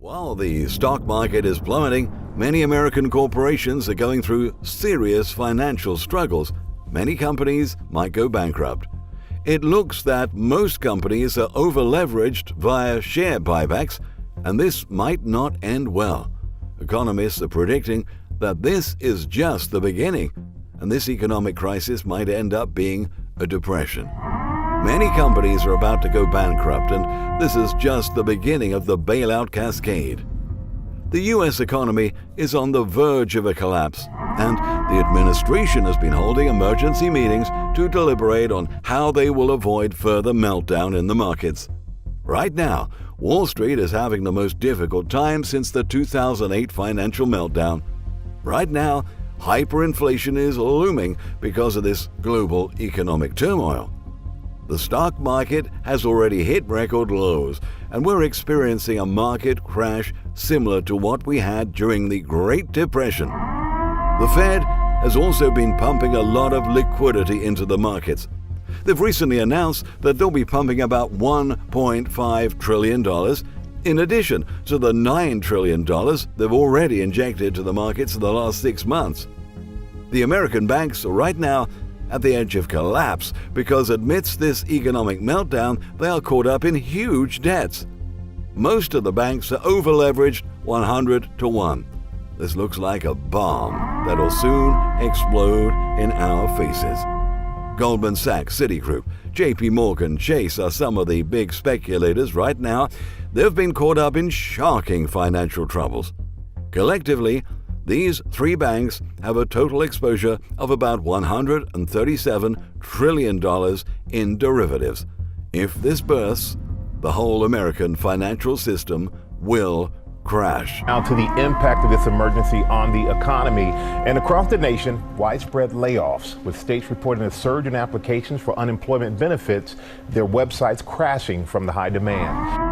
While the stock market is plummeting, many American corporations are going through serious financial struggles. Many companies might go bankrupt. It looks that most companies are over-leveraged via share buybacks, and this might not end well. Economists are predicting that this is just the beginning, and this economic crisis might end up being a depression. Many companies are about to go bankrupt, and this is just the beginning of the bailout cascade. The U.S. economy is on the verge of a collapse, and the administration has been holding emergency meetings to deliberate on how they will avoid further meltdown in the markets. Right now, Wall Street is having the most difficult time since the 2008 financial meltdown. Right now, hyperinflation is looming because of this global economic turmoil. The stock market has already hit record lows, and we're experiencing a market crash similar to what we had during the Great Depression. The Fed has also been pumping a lot of liquidity into the markets. They've recently announced that they'll be pumping about $1.5 trillion in addition to the $9 trillion they've already injected to the markets in the last 6 months. The American banks are right now at the edge of collapse because amidst this economic meltdown, they are caught up in huge debts. Most of the banks are over-leveraged 100 to 1. This looks like a bomb that'll soon explode in our faces. Goldman Sachs, Citigroup, JP Morgan, Chase are some of the big speculators right now. They've been caught up in shocking financial troubles. Collectively, these three banks have a total exposure of about $137 trillion in derivatives. If this bursts, the whole American financial system will crash. Now to the impact of this emergency on the economy. And across the nation, widespread layoffs, with states reporting a surge in applications for unemployment benefits, their websites crashing from the high demand.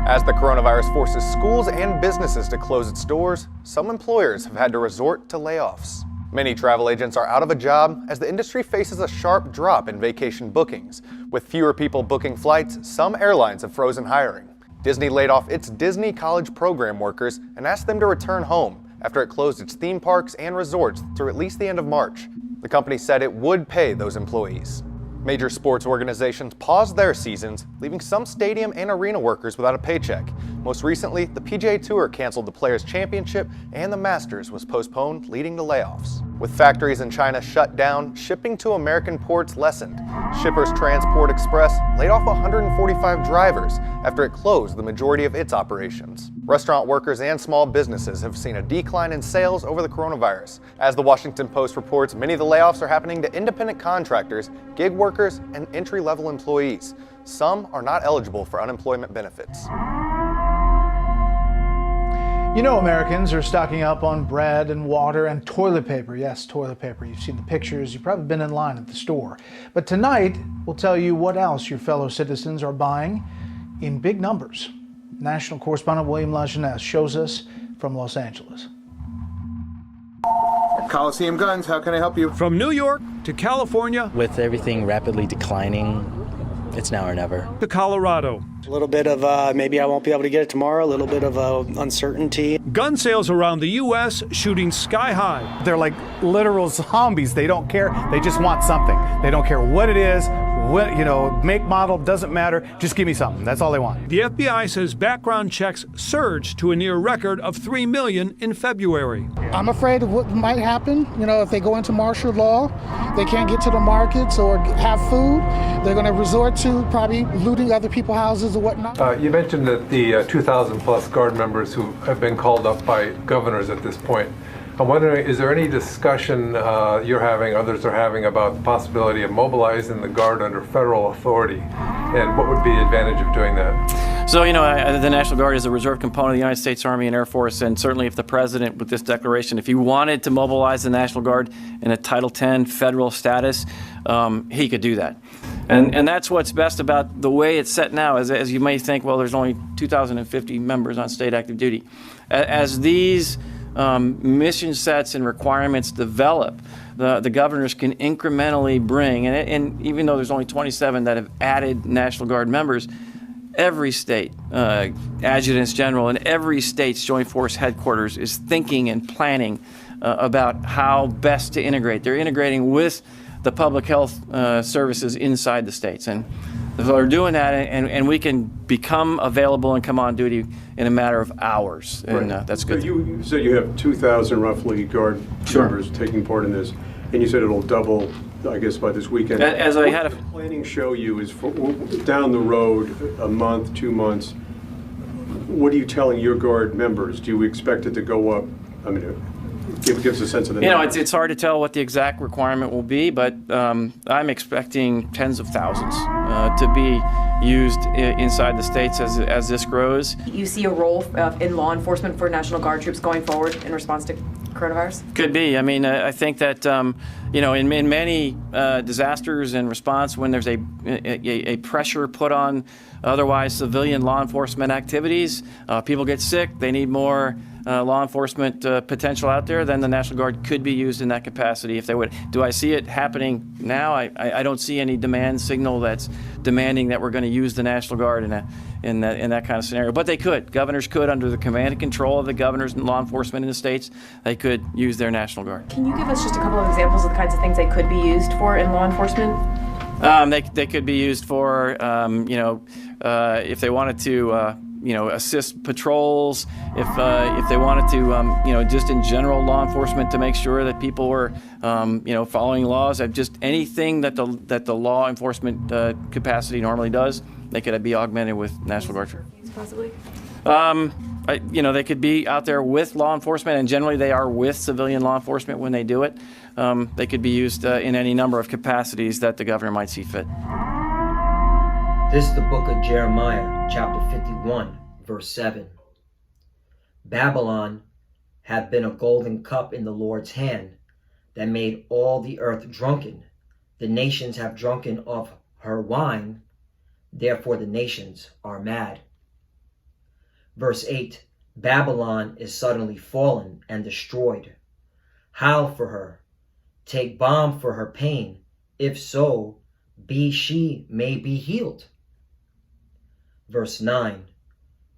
As the coronavirus forces schools and businesses to close its doors, some employers have had to resort to layoffs. Many travel agents are out of a job as the industry faces a sharp drop in vacation bookings. With fewer people booking flights, some airlines have frozen hiring. Disney laid off its Disney College program workers and asked them to return home after it closed its theme parks and resorts through at least the end of March. The company said it would pay those employees. Major sports organizations paused their seasons, leaving some stadium and arena workers without a paycheck. Most recently, the PGA Tour canceled the Players' Championship and the Masters was postponed, leading to layoffs. With factories in China shut down, shipping to American ports lessened. Shippers Transport Express laid off 145 drivers after it closed the majority of its operations. Restaurant workers and small businesses have seen a decline in sales over the coronavirus. As the Washington Post reports, many of the layoffs are happening to independent contractors, gig workers, and entry-level employees. Some are not eligible for unemployment benefits. You know, Americans are stocking up on bread and water and toilet paper. Yes, toilet paper. You've seen the pictures. You've probably been in line at the store. But tonight, we'll tell you what else your fellow citizens are buying in big numbers. National correspondent William LaJeunesse shows us from Los Angeles. Coliseum Guns, how can I help you? From New York to California. With everything rapidly declining, it's now or never. To Colorado. A little bit of maybe I won't be able to get it tomorrow, a little bit of uncertainty. Gun sales around the U.S. shooting sky high. They're like literal zombies. They don't care. They just want something. They don't care what it is, what, make, model, doesn't matter. Just give me something. That's all they want. The FBI says background checks surged to a near record of 3 million in February. I'm afraid of what might happen. If they go into martial law, they can't get to the markets or have food. They're going to resort to probably looting other people's houses or whatnot. You mentioned that the 2,000 plus Guard members who have been called up by governors at this point. I'm wondering, is there any discussion you're having, others are having, about the possibility of mobilizing the Guard under federal authority? And what would be the advantage of doing that? So, the National Guard is a reserve component of the United States Army and Air Force, and certainly if the president, with this declaration, if he wanted to mobilize the National Guard in a Title X federal status, he could do that. And that's what's best about the way it's set now, as you may think, well, there's only 2,050 members on state active duty. As these mission sets and requirements develop, the governors can incrementally bring, and even though there's only 27 that have added National Guard members, every state adjutants general and every state's Joint Force headquarters is thinking and planning about how best to integrate. They're integrating with the public health services inside the states. And so they're doing that, and we can become available and come on duty in a matter of hours. And that's good. So you said you have 2,000 roughly Guard members taking part in this, and you said it'll double, I guess, by this weekend. As I had a planning show you is for down the road, a month, 2 months. What are you telling your Guard members? Do you expect it to go up? I mean, give us a sense of the number. It's hard to tell what the exact requirement will be, but I'm expecting tens of thousands to be used inside the states as this grows. You see a role in law enforcement for National Guard troops going forward in response to coronavirus? Could be. I mean, I think that, in many disasters and response, when there's a pressure put on otherwise civilian law enforcement activities, people get sick, they need more law enforcement potential out there, then the National Guard could be used in that capacity if they would. Do I see it happening now? I don't see any demand signal that's demanding that we're going to use the National Guard in that kind of scenario. But they could. Governors could, under the command and control of the governors and law enforcement in the states, they could use their National Guard. Can you give us just a couple of examples of the kinds of things they could be used for in law enforcement? They could be used for, if they wanted to, assist patrols, if they wanted to, just in general law enforcement to make sure that people were, following laws. Just anything that the law enforcement capacity normally does, they could be augmented with National Guard. Possibly. They could be out there with law enforcement, and generally they are with civilian law enforcement when they do it. They could be used in any number of capacities that the governor might see fit. This is the book of Jeremiah, chapter 51, verse 7. Babylon hath been a golden cup in the Lord's hand, that made all the earth drunken. The nations have drunken of her wine, therefore the nations are mad. Verse 8, Babylon is suddenly fallen and destroyed. Howl for her, take balm for her pain, if so, she may be healed. Verse 9,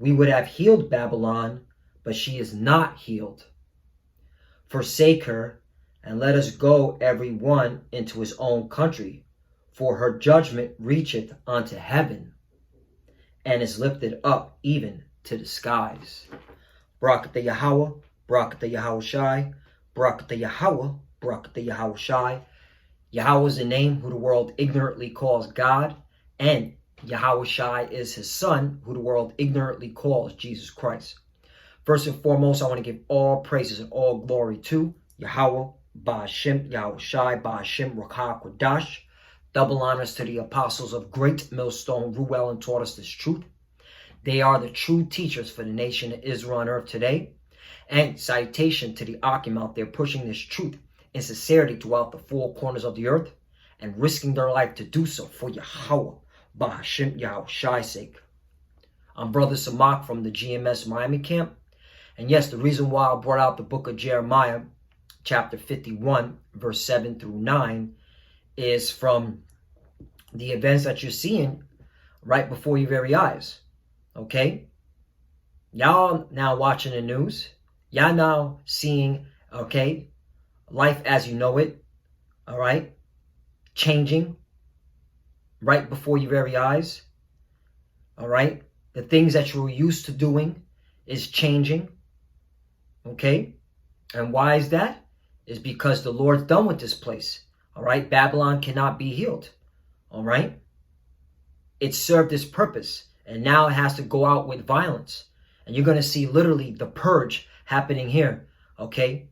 we would have healed Babylon, but she is not healed. Forsake her, and let us go every one into his own country, for her judgment reacheth unto heaven, and is lifted up even to the skies. Barakatah Yahweh, Barakatah Yahweh Shai, Barakatah Yahweh, Barakatah Yahweh Shai. Yahweh is the name who the world ignorantly calls God, and Yahweh Shai is his son, who the world ignorantly calls Jesus Christ. First and foremost, I want to give all praises and all glory to Yahweh, Ba'ashem, Yahweh Shai, Ba'ashem, Rakah, Kodash. Double honors to the apostles of Great Millstone, Ruel, and taught us this truth. They are the true teachers for the nation of Israel on earth today. And citation to the Akim out there pushing this truth in sincerity throughout the four corners of the earth and risking their life to do so for Yahweh, Ba'ashem, Yahweh Shai's sake. I'm Brother Samak from the GMS Miami camp. And yes, the reason why I brought out the book of Jeremiah, chapter 51, verse 7 through 9, is from the events that you're seeing right before your very eyes. Okay? Y'all now watching the news. Y'all now seeing, okay, life as you know it, all right, changing right before your very eyes, all right? The things that you were used to doing is changing, okay? And why is that? It's because the Lord's done with this place, all right? Babylon cannot be healed, all right? It served its purpose, and now it has to go out with violence. And you're going to see literally the purge happening here, okay,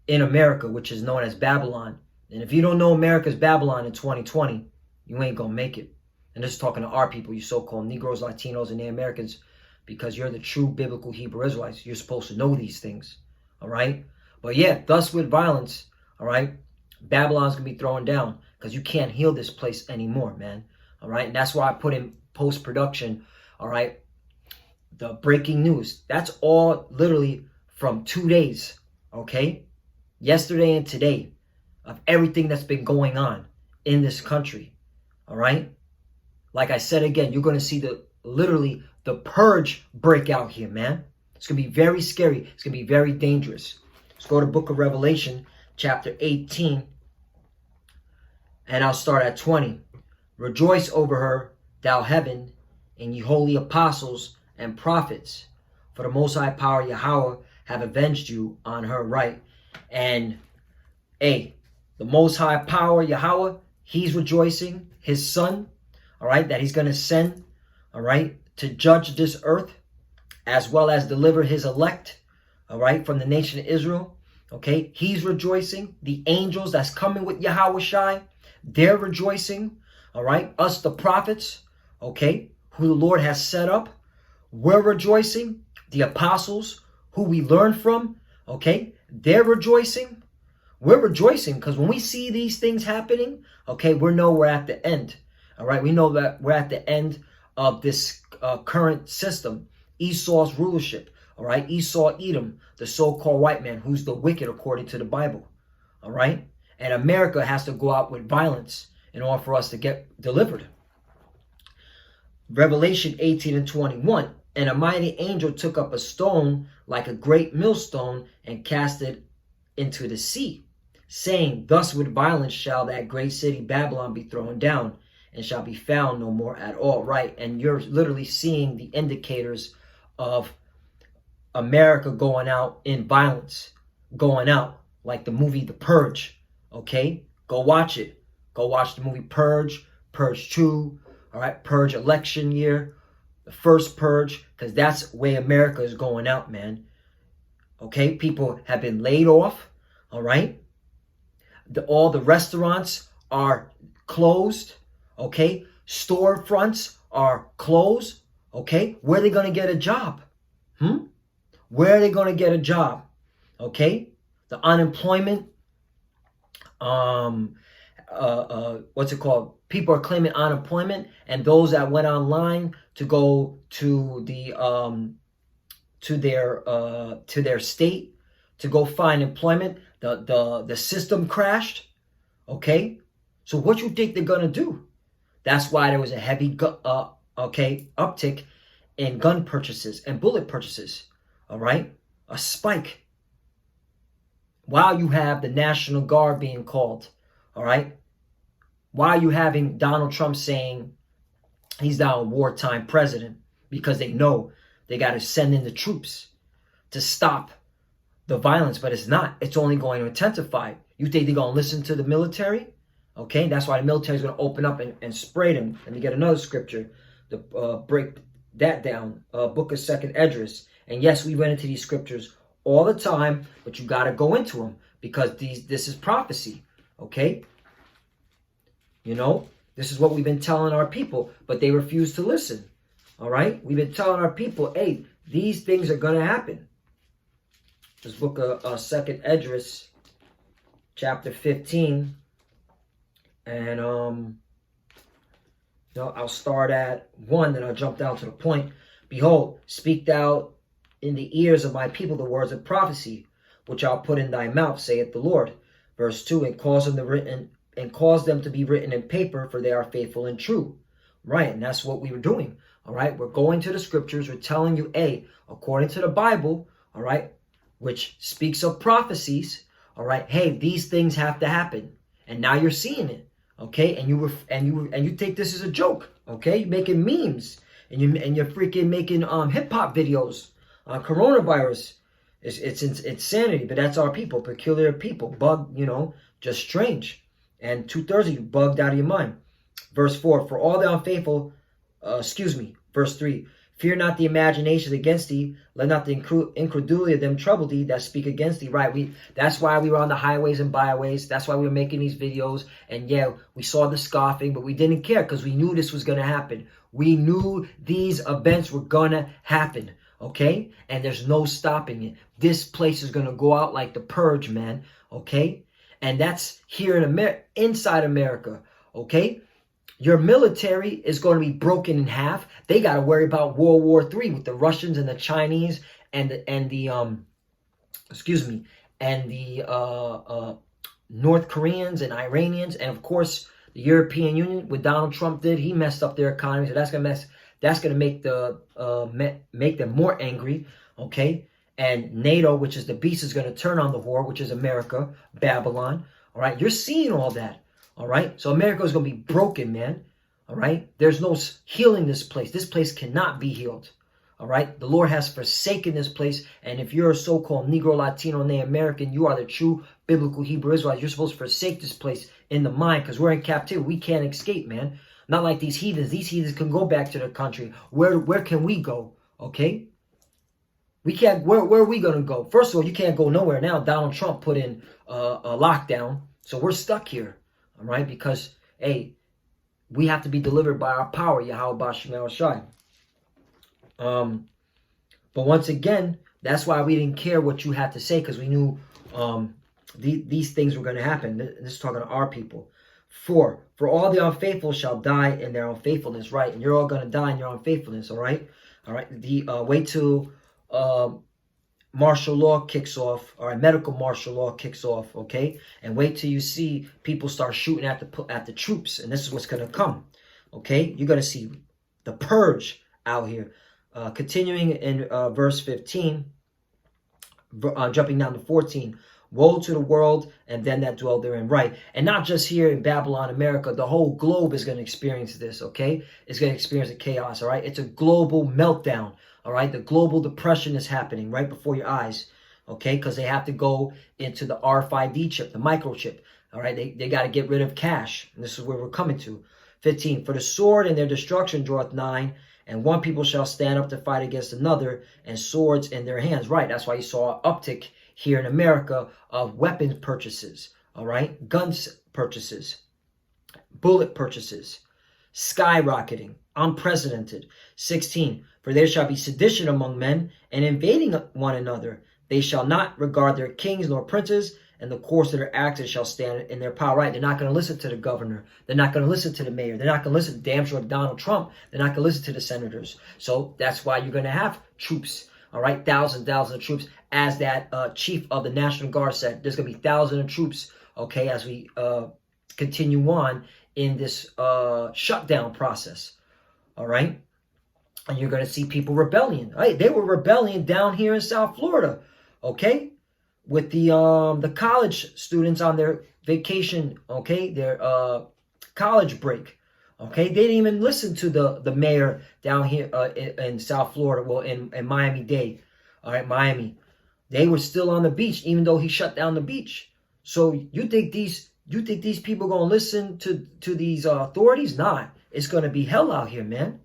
in America, which is known as Babylon. And if you don't know America's Babylon in 2020, you ain't going to make it. And this is talking to our people, you so-called Negroes, Latinos, and the Americans, because you're the true biblical Hebrew Israelites. You're supposed to know these things, all right? But yeah, thus with violence, all right, Babylon's going to be thrown down because you can't heal this place anymore, man, all right? And that's why I put in post-production, all right, the breaking news. That's all literally from 2 days, okay? Yesterday and today of everything that's been going on in this country, all right? Like I said again, you're going to see the literally the purge break out here, man. It's going to be very scary. It's going to be very dangerous. Let's go to book of Revelation, chapter 18. And I'll start at 20. Rejoice over her, thou heaven, and ye holy apostles and prophets. For the Most High Power Yahweh have avenged you on her right. And, the Most High Power Yahweh, he's rejoicing, his son, all right, that he's going to send, all right, to judge this earth, as well as deliver his elect, all right, from the nation of Israel. Okay, he's rejoicing. The angels that's coming with Yahweh Shai, they're rejoicing. All right, us, the prophets, okay, who the Lord has set up, we're rejoicing. The apostles who we learn from, okay, they're rejoicing. We're rejoicing because when we see these things happening, okay, we know we're at the end. All right, we know that we're at the end of this current system, Esau's rulership. All right, Esau, Edom, the so-called white man, who's the wicked according to the Bible. All right, and America has to go out with violence in order for us to get delivered. Revelation 18 and 21. And a mighty angel took up a stone like a great millstone and cast it into the sea, saying, thus with violence shall that great city Babylon be thrown down, and shall be found no more at all. Right, and you're literally seeing the indicators of America going out in violence, going out like the movie The Purge. Okay, go watch it. Go watch the movie Purge, Purge 2, all right, Purge election year, the first purge, because that's where America is going out, man. Okay, people have been laid off, all right? All the restaurants are closed, okay? Storefronts are closed, okay? Where are they going to get a job? Where are they going to get a job? Okay? The unemployment, what's it called? People are claiming unemployment, and those that went online to go to the to their state to go find employment, the system crashed. Okay, so what you think they're gonna do? That's why there was a heavy uptick in gun purchases and bullet purchases. All right, a spike. While you have the National Guard being called, all right. Why are you having Donald Trump saying he's now a wartime president? Because they know they got to send in the troops to stop the violence, but it's not. It's only going to intensify. You think they're going to listen to the military? Okay, that's why the military is going to open up and spray them. Let me get another scripture to break that down. Book of 2nd Esdras. And yes, we went into these scriptures all the time, but you got to go into them because this is prophecy. Okay. You know, this is what we've been telling our people, but they refuse to listen. All right? We've been telling our people, hey, these things are going to happen. This book of 2nd Esdras, chapter 15. And, I'll start at 1, then I'll jump down to the point. Behold, speak thou in the ears of my people the words of prophecy, which I'll put in thy mouth, saith the Lord. Verse 2, and cause them to be written in paper, for they are faithful and true. Right, and that's what we were doing. All right, we're going to the scriptures. We're telling you, according to the Bible, all right, which speaks of prophecies, all right, hey, these things have to happen. And now you're seeing it, okay? And you think this is a joke, okay? You're making memes and you're freaking making hip hop videos on coronavirus. It's insanity, but that's our people, peculiar people, just strange. And 2/3 of you bugged out of your mind. Verse 4, for all the unfaithful, verse 3, fear not the imaginations against thee, let not the incredulity of them trouble thee that speak against thee. Right, that's why we were on the highways and byways. That's why we were making these videos. And yeah, we saw the scoffing, but we didn't care because we knew this was going to happen. We knew these events were going to happen, okay? And there's no stopping it. This place is going to go out like the Purge, man, okay? And that's here in inside America, okay? Your military is going to be broken in half. They got to worry about World War III with the Russians and the Chinese and the North Koreans and Iranians, and of course the European Union. What Donald Trump did, he messed up their economy, so That's going to make them more angry, okay? And NATO, which is the beast, is going to turn on the whore, which is America, Babylon. All right, you're seeing all that. All right, so America is going to be broken, man. All right, there's no healing this place. This place cannot be healed. All right, the Lord has forsaken this place. And if you're a so-called Negro, Latino, Native American, you are the true biblical Hebrew Israelite. You're supposed to forsake this place in the mind, because we're in captivity. We can't escape, man. Not like these heathens. These heathens can go back to their country. Where can we go? Okay, we can't. Where are we gonna go? First of all, you can't go nowhere now. Donald Trump put in a lockdown, so we're stuck here. All right, because hey, we have to be delivered by our power, Yahweh Bashim Shai. But once again, that's why we didn't care what you had to say, because we knew these things were going to happen. This is talking to our people. For all the unfaithful shall die in their unfaithfulness, right? And you're all going to die in your unfaithfulness, all right? All right. Wait till martial law kicks off, all right? Medical martial law kicks off, okay? And wait till you see people start shooting at the troops, and this is what's going to come, okay? You're going to see the purge out here. Continuing in verse 15, jumping down to 14. Woe to the world and them that dwell therein. Right. And not just here in Babylon, America. The whole globe is going to experience this, okay? It's going to experience the chaos, all right? It's a global meltdown, all right? The global depression is happening right before your eyes, okay? Because they have to go into the RFID chip, the microchip, all right? They got to get rid of cash. And this is where we're coming to. 15. For the sword and their destruction draweth nigh, and one people shall stand up to fight against another, and swords in their hands. Right, that's why you saw an uptick here in America of weapons purchases, all right? Guns purchases, bullet purchases, skyrocketing, unprecedented. 16, for there shall be sedition among men, and invading one another. They shall not regard their kings nor princes, and the course of their acts shall stand in their power. Right, they're not going to listen to the governor. They're not going to listen to the mayor. They're not going to listen, damn sure, to Donald Trump. They're not going to listen to the senators. So that's why you're going to have troops, all right? Thousands of troops. As that chief of the National Guard said, there's going to be thousands of troops, okay, as we continue on in this shutdown process, all right? And you're going to see people rebelling, right? They were rebelling down here in South Florida, okay? With the college students on their vacation, okay, their college break, okay, they didn't even listen to the mayor down here in South Florida, well, in Miami-Dade, all right, Miami. They were still on the beach, even though he shut down the beach. So you think these people gonna listen to these authorities? Nah, it's gonna be hell out here, man.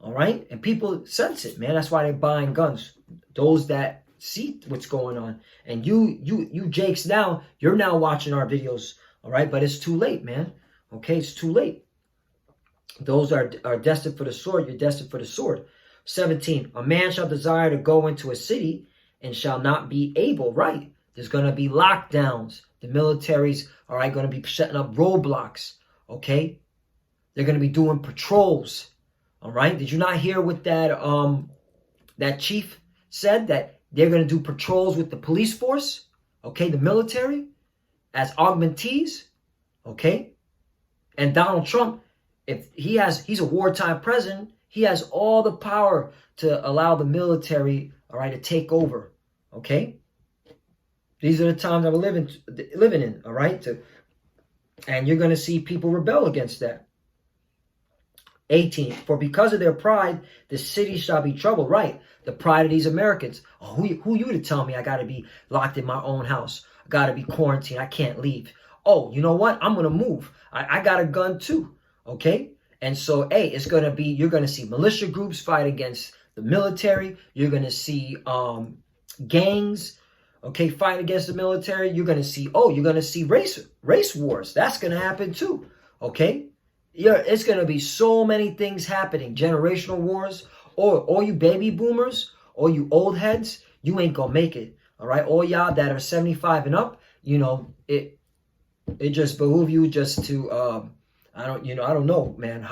All right, and people sense it, man. That's why they're buying guns. Those that see what's going on. And you Jakes now, you're now watching our videos, all right? But it's too late, man. Okay, it's too late. Those are destined for the sword. You're destined for the sword. 17, a man shall desire to go into a city and shall not be able, right? There's going to be lockdowns. The military's, all right, going to be setting up roadblocks, okay? They're going to be doing patrols, all right? Did you not hear what that chief said, that they're going to do patrols with the police force, okay, the military, as augmentees, okay? And Donald Trump, if he's a wartime president, he has all the power to allow the military, all right, to take over, okay? These are the times that we're living in, all right? And you're going to see people rebel against that. 18, for because of their pride, the city shall be troubled. Right, the pride of these Americans. Oh, who you to tell me I got to be locked in my own house? I got to be quarantined. I can't leave. Oh, you know what? I'm going to move. I got a gun too, okay? And so, hey, it's going to be, you're going to see militia groups fight against the military. You're going to see gangs, okay, fight against the military. You're going to see race wars. That's going to happen too, okay? It's going to be so many things happening. Generational wars. Or all you baby boomers, all you old heads, you ain't going to make it. All right? All y'all that are 75 and up, you know, it just behoove you just to, I don't know, man.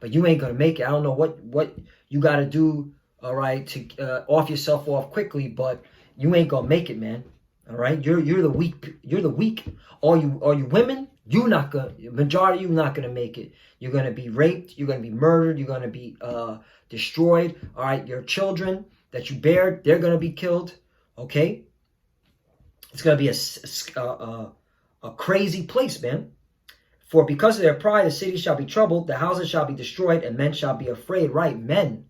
But you ain't going to make it. I don't know what you got to do, all right, to off yourself off quickly, but you ain't going to make it, man. All right? You're the weak. You're the weak. All you women, Majority of you not gonna make it. You're gonna be raped. You're gonna be murdered. You're gonna be destroyed. All right, your children that you bear, they're gonna be killed. Okay, it's gonna be a crazy place, man. For because of their pride, the city shall be troubled, the houses shall be destroyed, and men shall be afraid. Right, men.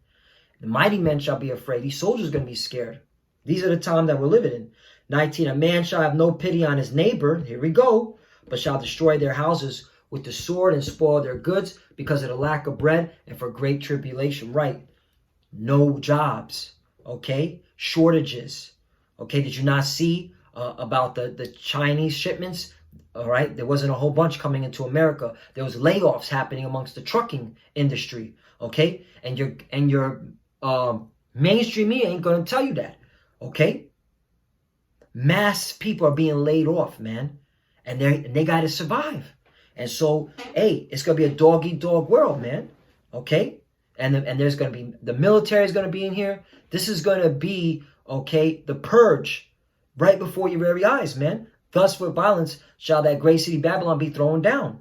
The mighty men shall be afraid. These soldiers are going to be scared. These are the times that we're living in. 19, a man shall have no pity on his neighbor. Here we go. But shall destroy their houses with the sword and spoil their goods because of the lack of bread and for great tribulation. Right. No jobs. Okay. Shortages. Okay. Did you not see about the Chinese shipments? All right. There wasn't a whole bunch coming into America. There was layoffs happening amongst the trucking industry. Okay. And your mainstream media ain't going to tell you that. Okay. Mass people are being laid off, man. And they got to survive. And so, hey, it's going to be a dog-eat-dog world, man. Okay. And there's going to be, the military is going to be in here. This is going to be, okay, the purge right before your very eyes, man. Thus with violence shall that great city Babylon be thrown down.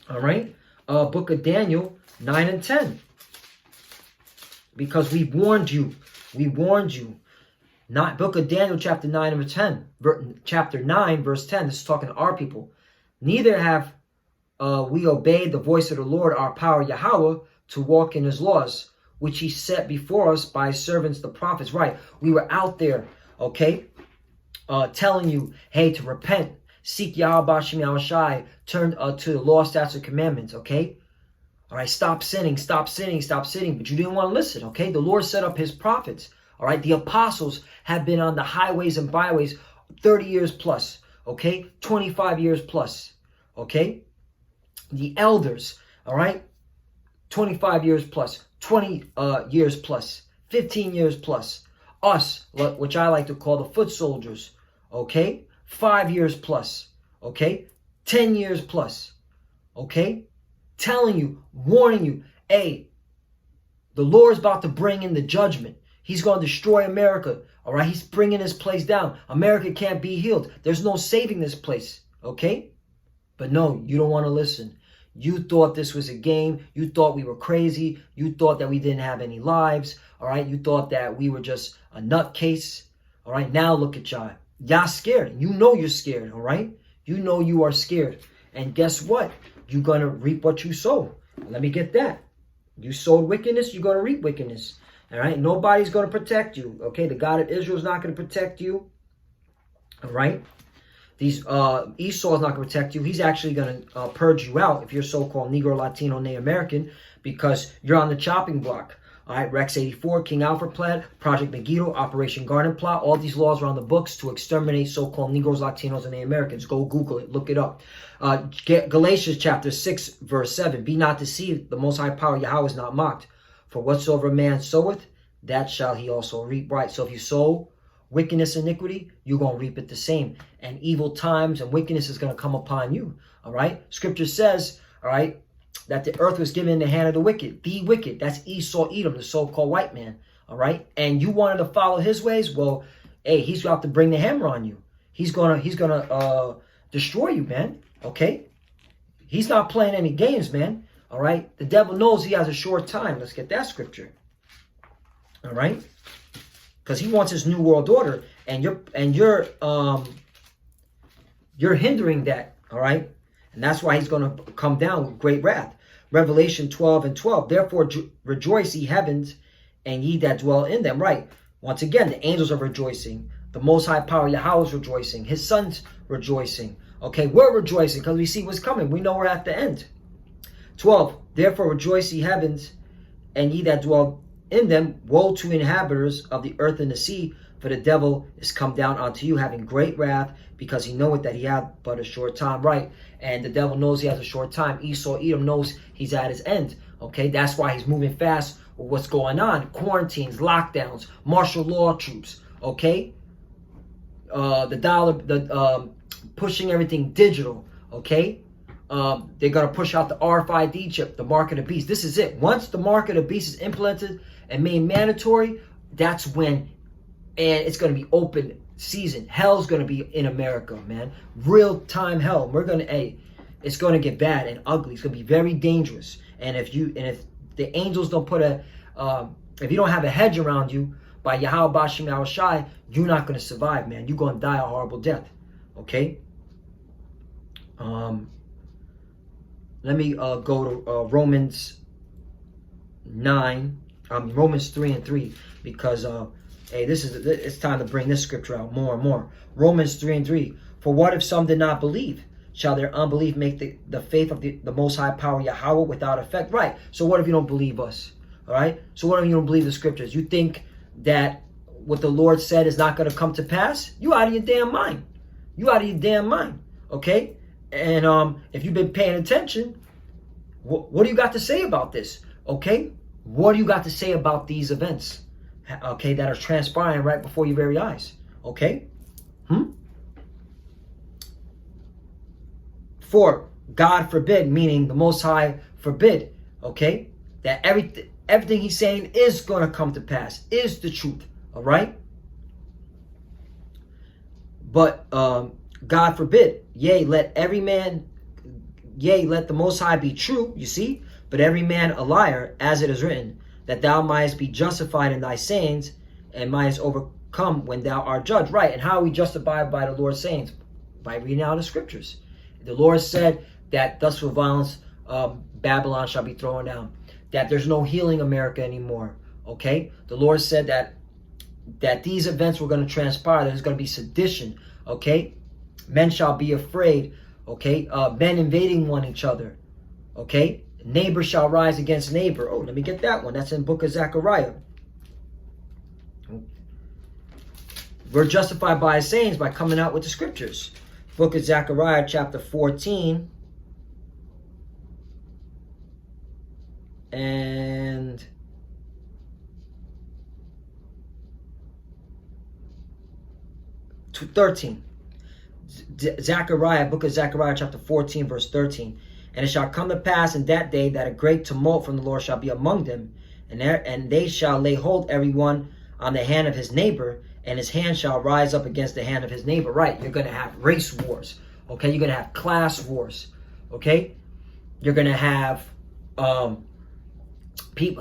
All right. Book of Daniel 9 and 10. Because we warned you. We warned you. Not Book of Daniel chapter 9 and 10. Chapter 9 verse 10. This is talking to our people. Neither have we obeyed the voice of the Lord our power Yahweh to walk in his laws, which he set before us by his servants the prophets. Right. We were out there, okay, telling you, hey, to repent, seek Yahweh B'Shem Yahushai, turn to the law, statutes, and commandments, okay? All right, stop sinning, stop sinning, stop sinning. But you didn't want to listen, okay? The Lord set up his prophets, all right? The apostles have been on the highways and byways 30 years plus, okay? 25 years plus, okay? The elders, all right? 25 years plus, 20 years plus, 15 years plus. Us, which I like to call the foot soldiers, okay? 5 years plus, okay? 10 years plus, okay? Telling you, warning you, hey, the Lord's about to bring in the judgment. He's going to destroy America, all right? He's bringing this place down. America can't be healed. There's no saving this place, okay? But no, you don't want to listen. You thought this was a game. You thought we were crazy. You thought that we didn't have any lives, all right? You thought that we were just a nutcase, all right? Now look at y'all. Y'all scared. You know you're scared, all right? You know you are scared. And guess what? You're going to reap what you sow. Let me get that. You sowed wickedness, you're going to reap wickedness. All right? Nobody's going to protect you. Okay? The God of Israel is not going to protect you. All right? Esau is not going to protect you. He's actually going to purge you out if you're so-called Negro, Latino, Native American, because you're on the chopping block. All right, Rex 84, King Alfred Plaid, Project Megiddo, Operation Garden Plot. All these laws are on the books to exterminate so-called Negroes, Latinos, and Native Americans. Go Google it. Look it up. Galatians chapter 6, verse 7. Be not deceived. The Most High Power Yahweh is not mocked. For whatsoever man soweth, that shall he also reap. Right. So if you sow wickedness, iniquity, you're going to reap it the same. And evil times and wickedness is going to come upon you. All right. Scripture says, all right, that the earth was given in the hand of the wicked. The wicked. That's Esau, Edom, the so-called white man. All right. And you wanted to follow his ways. Well, hey, he's got to bring the hammer on you. He's gonna destroy you, man. Okay. He's not playing any games, man. All right. The devil knows he has a short time. Let's get that scripture. All right. Because he wants his new world order, and you're hindering that. All right. And that's why he's going to come down with great wrath. Revelation 12 and 12. Therefore rejoice, ye heavens, and ye that dwell in them. Right. Once again, the angels are rejoicing. The Most High Power Yahweh is rejoicing. His son's rejoicing. Okay, we're rejoicing because we see what's coming. We know we're at the end. 12. Therefore rejoice, ye heavens, and ye that dwell in them. Woe to inhabitants of the earth and the sea, for the devil is come down unto you, having great wrath, because he knoweth that he hath but a short time. Right. And the devil knows he has a short time. Esau, Edom knows he's at his end. Okay. That's why he's moving fast with what's going on. Quarantines, lockdowns, martial law troops. Okay. Pushing everything digital. Okay. They're going to push out the RFID chip, the mark of the beast. This is it. Once the mark of the beast is implemented and made mandatory, that's when and it's going to be open season. Hell's going to be in America, man. Real time hell. We're going to, it's going to get bad and ugly. It's going to be very dangerous. And if the angels don't put if you don't have a hedge around you by Yahweh Bashim Yahushai, you're not going to survive, man. You're going to die a horrible death. Okay? Let me go to Romans 3:3, because it's time to bring this scripture out more and more. Romans 3:3. For what if some did not believe? Shall their unbelief make the faith of the Most High Power Yahweh without effect? Right. So what if you don't believe us? All right. So what if you don't believe the scriptures? You think that what the Lord said is not going to come to pass? You out of your damn mind. You out of your damn mind. Okay. And if you've been paying attention, what do you got to say about this? Okay. What do you got to say about these events? Okay, that are transpiring right before your very eyes. Okay. For God forbid, meaning the Most High forbid, okay, that everything he's saying is going to come to pass, is the truth, all right? But God forbid, yea, let the Most High be true, you see, but every man a liar, as it is written, that thou mightest be justified in thy sayings, and mightest overcome when thou art judged. Right, and how are we justified by the Lord's sayings? By reading out the scriptures. The Lord said that thus with violence Babylon shall be thrown down. That there's no healing America anymore. Okay? The Lord said that these events were going to transpire. There's going to be sedition. Okay? Men shall be afraid. Okay? Men invading one each other. Okay? Neighbor shall rise against neighbor. Oh, let me get that one. That's in book of Zechariah. We're justified by his sayings by coming out with the scriptures. Book of Zechariah, chapter 14. And 13. Zechariah, book of Zechariah, chapter 14, verse 13. And it shall come to pass in that day that a great tumult from the Lord shall be among them, and they shall lay hold every one on the hand of his neighbor, and his hand shall rise up against the hand of his neighbor. Right, you're going to have race wars. Okay, you're going to have class wars. Okay, you're going to have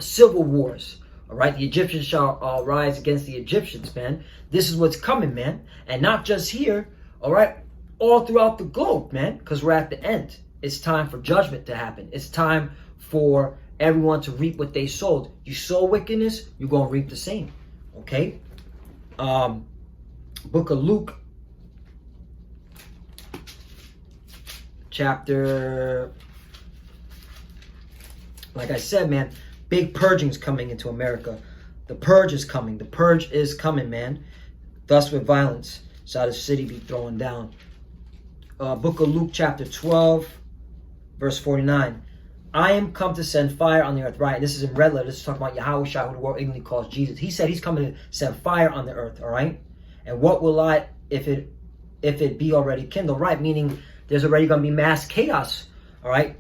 civil wars. All right, the Egyptians shall rise against the Egyptians, man. This is what's coming, man. And not just here, all right, all throughout the globe, man, because we're at the end. It's time for judgment to happen. It's time for everyone to reap what they sowed. You sow wickedness, you're going to reap the same. Okay? Book of Luke, chapter, like I said, man, big purging's coming into America. The purge is coming. The purge is coming, man. Thus with violence shall the city be thrown down. Book of Luke, chapter 12, verse 49. I am come to send fire on the earth. Right, this is in red letter. This is talking about Yahweh Shai, who the world ignorantly calls Jesus. He said he's coming to send fire on the earth, all right? And what will I, if it be already kindled? Right, meaning there's already going to be mass chaos, all right,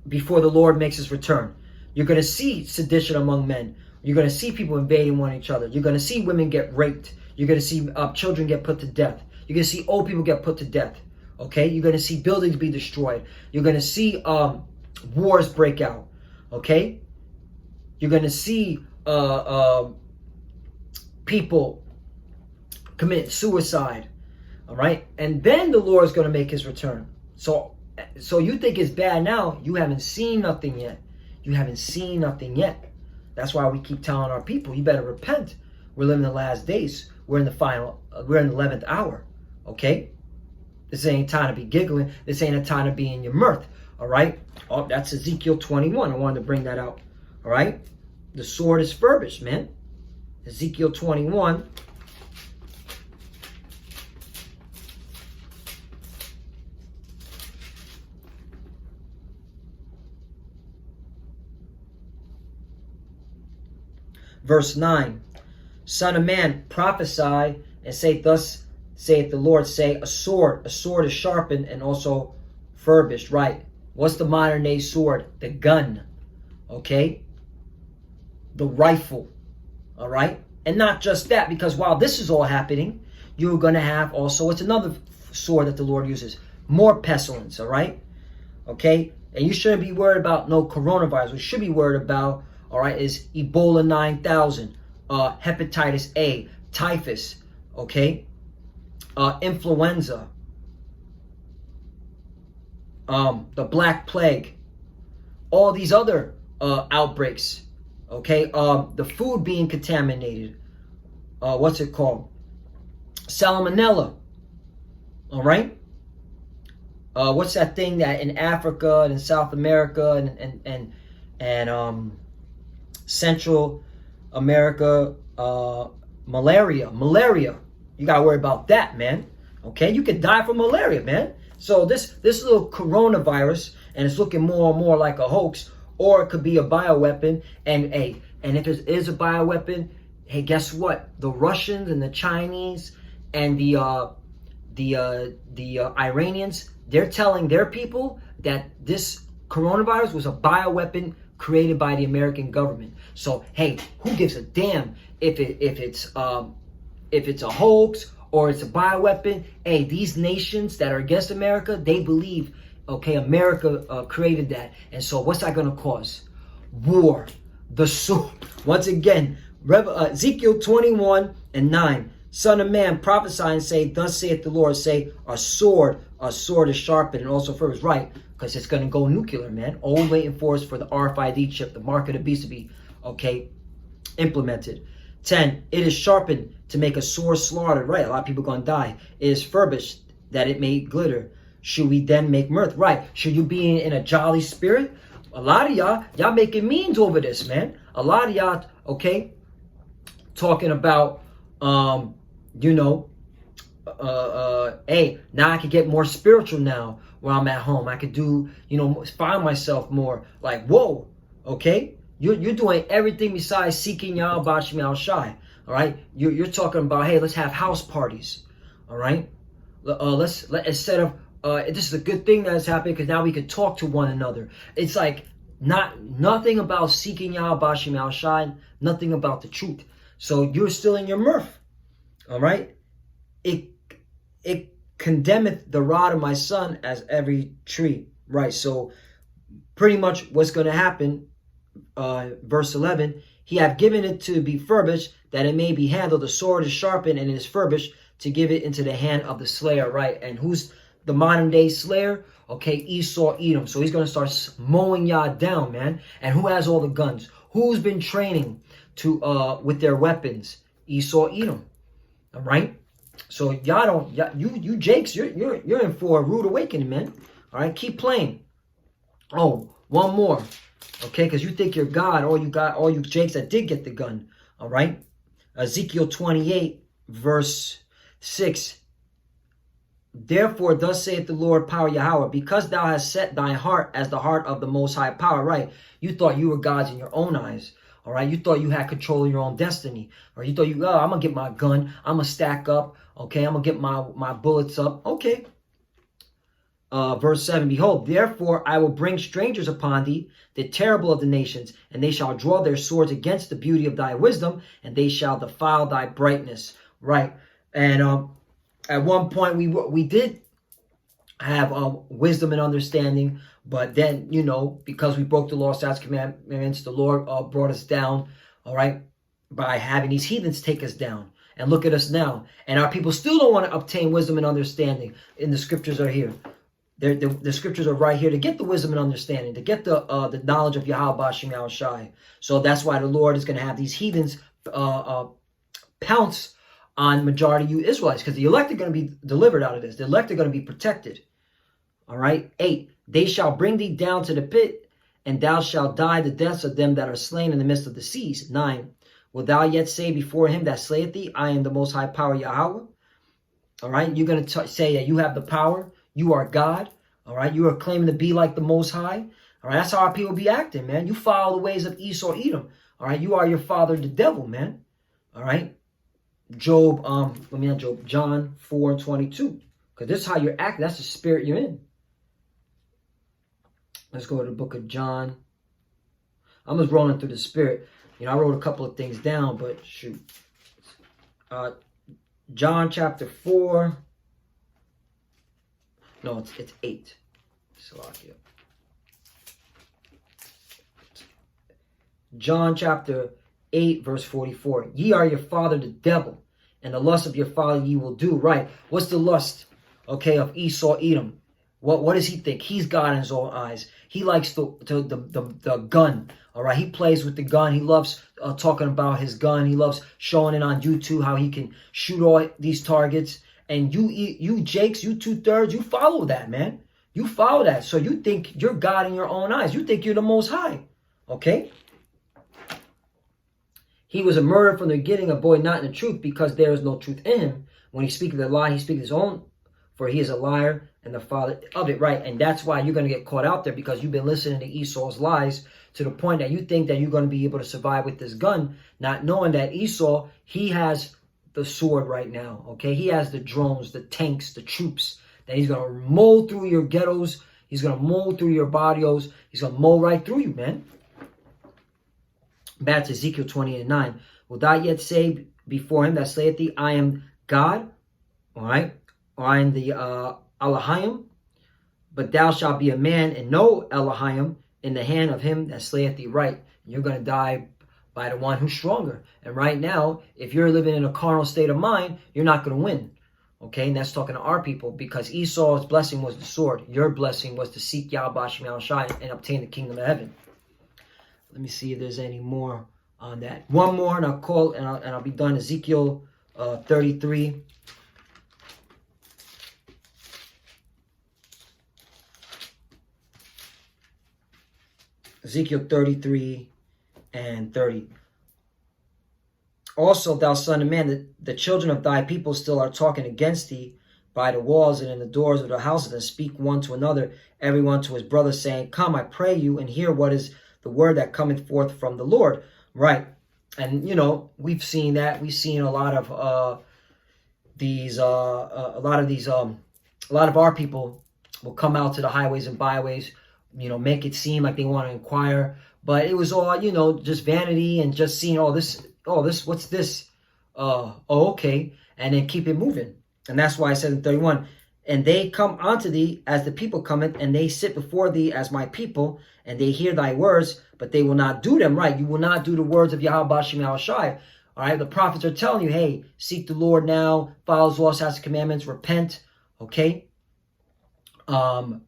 before the Lord makes his return. You're going to see sedition among men. You're going to see people invading one each other. You're going to see women get raped. You're going to see children get put to death. You're going to see old people get put to death. Okay, you're going to see buildings be destroyed. You're going to see wars break out. Okay, you're going to see people commit suicide. All right, and then the Lord is going to make his return. So you think it's bad now? You haven't seen nothing yet. You haven't seen nothing yet. That's why we keep telling our people, you better repent. We're living the last days. We're in the 11th hour. Okay. This ain't time to be giggling. This ain't a time to be in your mirth. All right. Oh, that's Ezekiel 21. I wanted to bring that out. All right. The sword is furbished, man. Ezekiel 21. Verse 9. Son of man, prophesy and say, thus saith the Lord, say, a sword is sharpened and also furbished. Right. What's the modern day sword? The gun. Okay. The rifle. All right. And not just that, because while this is all happening, you're going to have also, it's another sword that the Lord uses, more pestilence, all right? Okay? And you shouldn't be worried about no coronavirus. What you should be worried about, all right, is Ebola 9000, hepatitis A, typhus, okay? Influenza, the Black Plague, all these other outbreaks, okay? The food being contaminated, what's it called? Salmonella, all right? What's that thing that in Africa and in South America and Central America, malaria. You gotta worry about that, man. Okay, you could die from malaria, man. So this little coronavirus, and it's looking more and more like a hoax, or it could be a bioweapon. And hey, and if it is a bioweapon, hey, guess what? The Russians and the Chinese and the Iranians, they're telling their people that this coronavirus was a bioweapon created by the American government. So hey, who gives a damn if it's a hoax or it's a bioweapon? Hey, these nations that are against America, they believe, okay, America created that. And so what's that going to cause? War. The sword. Once again, Ezekiel 21:9. Son of man, prophesy and say, thus saith the Lord, say, a sword is sharpened, and also for his right, because it's going to go nuclear, man. All waiting for us for the RFID chip, the mark of the beast, to be, okay, implemented. 10, it is sharpened to make a sore slaughter, right? A lot of people going to die. It is furbished that it may glitter. Should we then make mirth? Right. Should you be in a jolly spirit? A lot of y'all making means over this, man. A lot of y'all, okay, talking about, hey, now I can get more spiritual now when I'm at home. I could do, find myself more like, whoa, okay? You're doing everything besides seeking Yahweh Bashmi Al Shai, all right? You're talking about, hey, let's have house parties, all right? Instead of, this is a good thing that's happening because now we can talk to one another. It's like nothing about seeking Yahweh Bashmi Al Shai, nothing about the truth. So you're still in your mirth. All right, it condemneth the rod of my son as every tree. Right. So pretty much what's going to happen. Verse 11. He hath given it to be furbished, that it may be handled. The sword is sharpened, and it is furbished to give it into the hand of the slayer. Right. And who's the modern day slayer? Okay, Esau Edom. So he's going to start mowing y'all down, man. And who has all the guns? Who's been training to with their weapons? Esau Edom. All right, so you Jakes, you're in for a rude awakening, man. All right, keep playing. Oh, one more, okay? Because you think you're God, all you Jakes that did get the gun. All right, Ezekiel 28 verse 6. Therefore, thus saith the Lord, power Yahweh, because thou hast set thy heart as the heart of the Most High power. Right, you thought you were gods in your own eyes. All right, you thought you had control of your own destiny. Or you thought I'm going to get my gun. I'm going to stack up. Okay, I'm going to get my bullets up. Okay. Verse 7, behold, therefore I will bring strangers upon thee, the terrible of the nations, and they shall draw their swords against the beauty of thy wisdom, and they shall defile thy brightness. Right. And at one point we did have wisdom and understanding, but then, because we broke the law, statutes, commandments, the Lord brought us down, all right, by having these heathens take us down. And look at us now. And our people still don't want to obtain wisdom and understanding. And the scriptures are here. The scriptures are right here to get the wisdom and understanding, to get the knowledge of Yahweh Bashim Al Shai. So that's why the Lord is going to have these heathens pounce on majority of you Israelites, because the elect are going to be delivered out of this. The elect are going to be protected. All right. 8. They shall bring thee down to the pit, and thou shalt die the deaths of them that are slain in the midst of the seas. 9. Will thou yet say before him that slayeth thee, I am the most high power Yahweh? All right. You're going to say that you have the power. You are God. All right. You are claiming to be like the Most High. All right. That's how our people be acting, man. You follow the ways of Esau Edom. All right. You are your father, the devil, man. All right. John 4:22. Because this is how you're acting. That's the spirit you're in. Let's go to the book of John. I'm just rolling through the spirit. I wrote a couple of things down, but shoot. John chapter 4. No, it's 8. Salakia. John chapter 8, verse 44. Ye are your father the devil, and the lust of your father ye will do. Right. What's the lust, okay, of Esau, Edom? What does he think? He's God in his own eyes. He likes the gun. All right. He plays with the gun. He loves talking about his gun. He loves showing it on YouTube how he can shoot all these targets. And you Jakes, you 2/3, you follow that, man. You follow that. So you think you're God in your own eyes. You think you're the Most High. Okay. He was a murderer from the beginning, a boy not in the truth, because there is no truth in him. When he speaketh a lie, he speaketh his own, for he is a liar and the father of it, right? And that's why you're going to get caught out there, because you've been listening to Esau's lies to the point that you think that you're going to be able to survive with this gun, not knowing that Esau, he has the sword right now, okay? He has the drones, the tanks, the troops, that he's going to mold through your ghettos. He's going to mold through your barrios. He's going to mold right through you, man. Back to Ezekiel 28:9. Will thou yet say before him that slayeth thee, I am God? All right. Or I am the Elohim? But thou shalt be a man and no Elohim in the hand of him that slayeth thee, right. And you're going to die by the one who's stronger. And right now, if you're living in a carnal state of mind, you're not going to win. Okay, and that's talking to our people, because Esau's blessing was the sword. Your blessing was to seek Yahweh Shem Yahushai and obtain the kingdom of heaven. Let me see if there's any more on that. One more, and I'll be done. Ezekiel 33. Ezekiel 33 and 30. Also, thou son of man, the children of thy people still are talking against thee by the walls and in the doors of the houses, and speak one to another, every one to his brother, saying, Come, I pray you, and hear what is the word that cometh forth from the Lord. Right. And, you know, we've seen that. We've seen a lot of our people will come out to the highways and byways, you know, make it seem like they want to inquire. But it was all, you know, just vanity and just seeing this, what's this? Okay. And then keep it moving. And that's why I said in 31, and they come unto thee as the people cometh, and they sit before thee as my people, and they hear thy words, but they will not do them, right? You will not do the words of Yahweh Shem Yahushai. All right, the prophets are telling you, hey, seek the Lord now, follow his laws, statutes, commandments, repent, okay? Wait on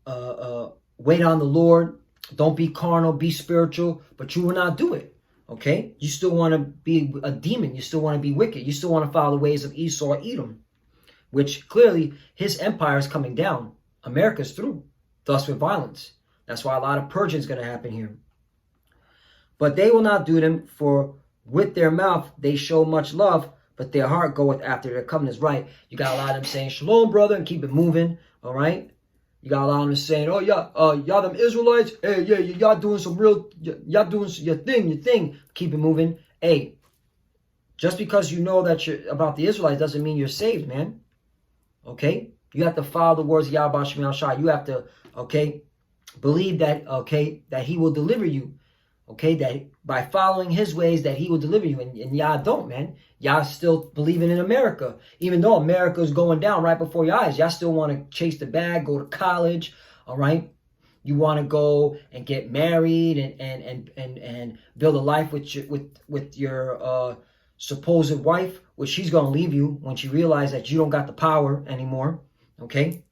the Lord. Don't be carnal, be spiritual, but you will not do it, okay? You still want to be a demon. You still want to be wicked. You still want to follow the ways of Esau, Edom, which clearly his empire is coming down. America's through, thus with violence. That's why a lot of purging is going to happen here. But they will not do them, for with their mouth they show much love, but their heart goeth after their covenants. Right. You got a lot of them saying, Shalom, brother, and keep it moving. All right. You got a lot of them saying, oh, yeah, y'all them Israelites. Hey, yeah, y'all doing some real, y'all doing your thing. Keep it moving. Hey, just because you know that you're about the Israelites doesn't mean you're saved, man. Okay. You have to follow the words of Yahweh Shem Yahushai. You have to, okay, believe that, okay, that he will deliver you. Okay, that by following his ways that he will deliver you. And y'all don't, man. Y'all still believing in America. Even though America is going down right before your eyes. Y'all still want to chase the bag, go to college, all right? You want to go and get married and build a life with your supposed wife, which she's going to leave you when she realizes that you don't got the power anymore, okay?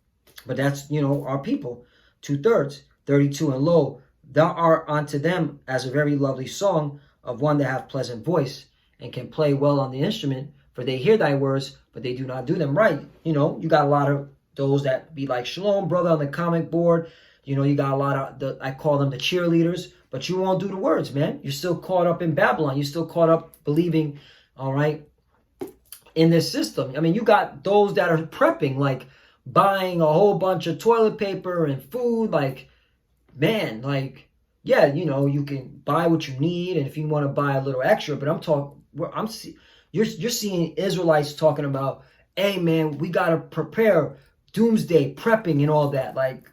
But that's, you know, our people. 2/3, 32, and lo, thou art unto them as a very lovely song of one that hath pleasant voice and can play well on the instrument, for they hear thy words, but they do not do them. Right. You know, you got a lot of those that be like, Shalom, brother, on the comic board. You know, you got a lot of, I call them the cheerleaders, but you won't do the words, man. You're still caught up in Babylon. You're still caught up believing, all right, in this system. I mean, you got those that are prepping, like buying a whole bunch of toilet paper and food, like, man, like, yeah, you know, you can buy what you need, and if you want to buy a little extra, but you're seeing Israelites talking about, hey, man, we got to prepare doomsday, prepping and all that. Like,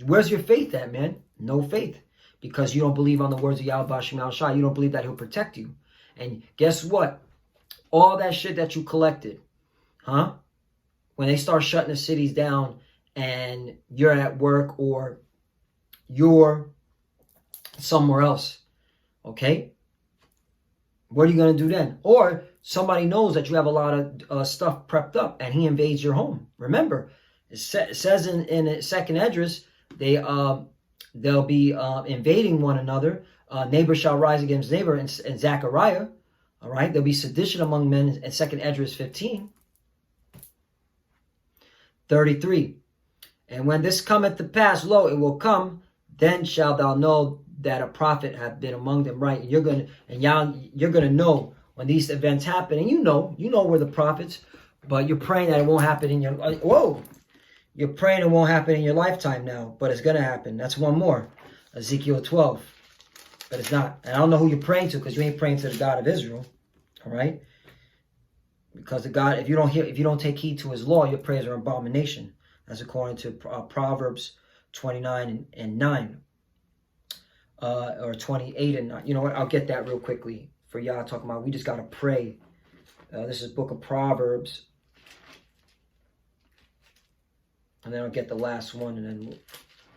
where's your faith at, man? No faith, because you don't believe on the words of Yahweh Shem Yahushai. You don't believe that he'll protect you. And guess what? all that shit that you collected, huh? When they start shutting the cities down and you're at work or you're somewhere else, okay? What are you going to do then? Or somebody knows that you have a lot of stuff prepped up and he invades your home. Remember, it says in the second Esdras, they'll be invading one another. Neighbor shall rise against neighbor in Zechariah. All right, there'll be sedition among men in second Esdras 15. 33. And when this cometh to pass, lo, it will come, then shalt thou know that a prophet hath been among them, right? And you're gonna know when these events happen, and you know we're the prophets, but you're praying that it won't happen in your you're praying it won't happen in your lifetime now, but it's gonna happen. That's one more, Ezekiel 12, but it's not. And I don't know who you're praying to, because you ain't praying to the God of Israel, all right? Because the God, if you don't take heed to His law, your prayers are abomination. That's according to Proverbs 29 and 9. Or 28 and 9. You know what? I'll get that real quickly for y'all talking about. We just got to pray. This is book of Proverbs. And then I'll get the last one and then we'll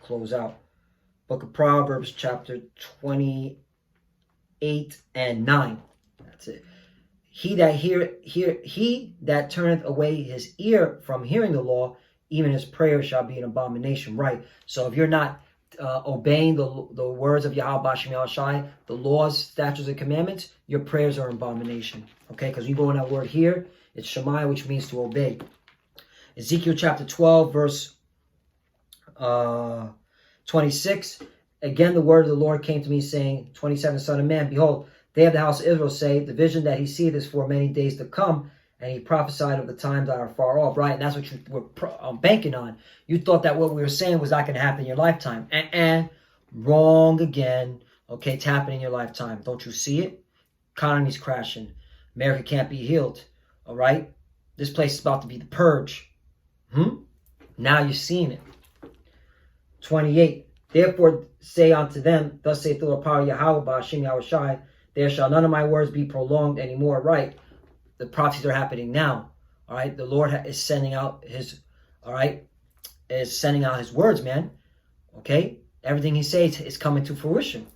close out. Book of Proverbs chapter 28 and 9. That's it. He that turneth away his ear from hearing the law, even his prayer shall be an abomination. Right. So if you're not obeying the words of Yahweh Bashem Yahushai, the laws, statutes, and commandments, your prayers are an abomination. Okay, because you go in that word here, it's Shemai, which means to obey. Ezekiel chapter 12, verse 26. Again, the word of the Lord came to me, saying, 27, Son of man, behold, they of the house of Israel say, the vision that he seeth is for many days to come, and he prophesied of the times that are far off, right? And that's what you were banking on. You thought that what we were saying was not going to happen in your lifetime. Wrong again. Okay, it's happening in your lifetime. Don't you see it? Economy's crashing. America can't be healed. All right? This place is about to be the purge. Now you're seeing it. 28. Therefore say unto them, thus saith the Lord power Yahweh Ba'ashim Yahushai, there shall none of my words be prolonged anymore. Right? The prophecies are happening now. All right? The Lord is sending out his, all right, is sending out his words, man. Okay? Everything he says is coming to fruition.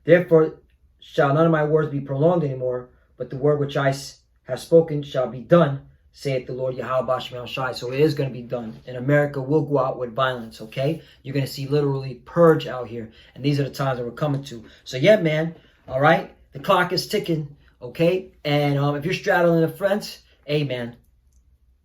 Therefore shall none of my words be prolonged anymore, but the word which I have spoken shall be done, saith the Lord Yahweh Bashem Yahushai. So it is going to be done. And America will go out with violence, okay? You're going to see literally purge out here. And these are the times that we're coming to. So yeah, man, all right? The clock is ticking, okay? And if you're straddling the fence, hey, man,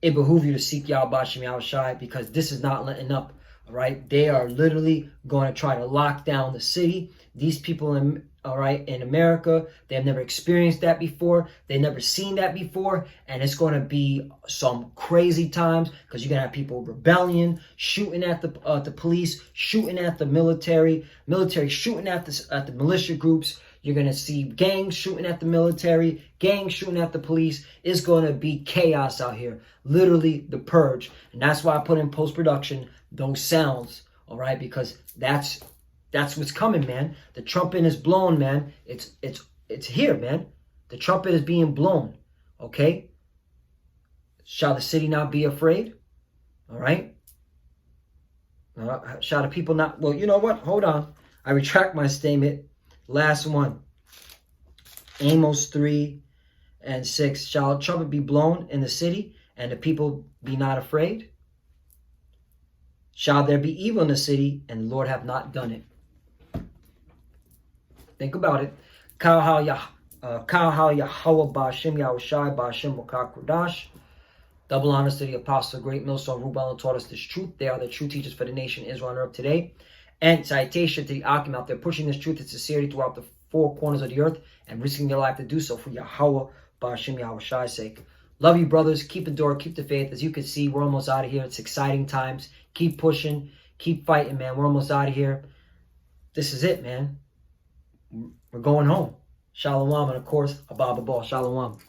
it behooves you to seek Yahweh Bashem Yahushai, because this is not letting up, all right? They are literally going to try to lock down the city. These people in America, they have never experienced that before. They've never seen that before. And it's going to be some crazy times, because you're going to have people rebellion, shooting at the police, shooting at the military shooting at the militia groups. You're going to see gangs shooting at the military, gangs shooting at the police. It's going to be chaos out here. Literally the purge. And that's why I put in post-production those sounds, all right? Because that's what's coming, man. The trumpet is blown, man. It's here, man. The trumpet is being blown, okay? Shall the city not be afraid? All right? Shall the people not? Well, you know what? Hold on. I retract my statement. Last one. Amos 3 and 6. Shall a trumpet be blown in the city, and the people be not afraid? Shall there be evil in the city, and the Lord have not done it? Think about it. Kal Yahweh Ba'ashim Yahushai Ba'ashim Wakak Kudash. Double honors to the Apostle, great millstone, Rubel, taught us this truth. They are the true teachers for the nation Israel on earth today. And citation to the Akim out there, pushing this truth and sincerity throughout the four corners of the earth and risking their life to do so for Yahweh Ba'ashim Yahushai's sake. Love you, brothers. Keep enduring, keep the faith. As you can see, we're almost out of here. It's exciting times. Keep pushing, keep fighting, man. We're almost out of here. This is it, man. We're going home. Shalom, and of course, Abba Ball. Shalom.